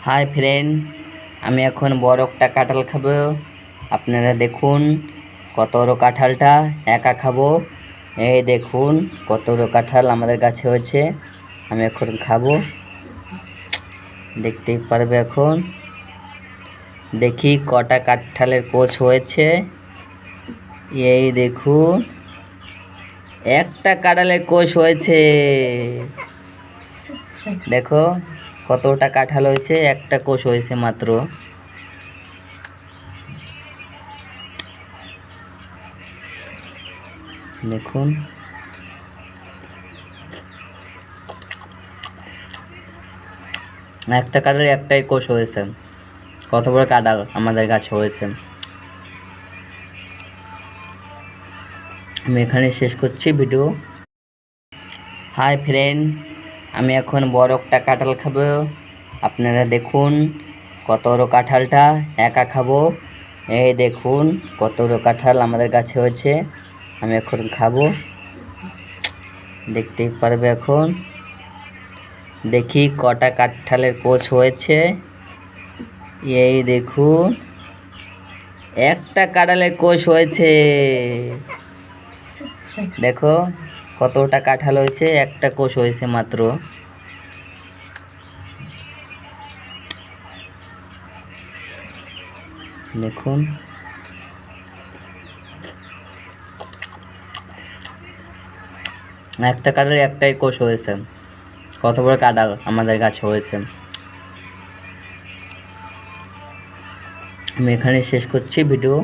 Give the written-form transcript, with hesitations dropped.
Hi friend, আমি এখন বড় একটা কাঁঠাল খাবো। আপনারা দেখুন কত বড় কাঁঠালটা, একা খাবো। এই দেখুন কত বড় কাঁঠাল আমাদের গাছে হয়েছে। আমি এখন খাবো, দেখতেই পারবে। এখন দেখি কটা কাঁঠালের কোষ হয়েছে। এই দেখুন একটা কাঁঠালের কোষ হয়েছে। দেখো কতটা কাঁঠাল হয়েছে, একটা কোষ হয়েছে মাত্র। দেখুন একটা কাঁঠালের একটাই কোষ হয়েছে। কত বড় কাঁঠাল আমাদের গাছে হয়েছে। আমি এখানে শেষ করছি ভিডিও। হাই ফ্রেন্ড, আমি এখন বড় একটা কাঁঠাল খাবো। আপনারা দেখুন কত বড় কাঁঠালটা, একা খাবো। এই দেখুন কত বড় কাঁঠাল আমাদের গাছে হয়েছে। আমি এখন খাবো, দেখতেই পারবে। এখন দেখি কটা কাঁঠালের কোষ হয়েছে। এই দেখুন একটা কাঁঠালের কোষ হয়েছে। দেখো কতটা কাঁঠাল হয়েছে, একটা কোষ হয়েছে মাত্র। দেখুন একটা কাঁঠালের একটাই কোষ হয়েছে। কত বড় কাঁঠাল আমাদের গাছে হয়েছে। আমি এখানে শেষ করছি ভিডিও।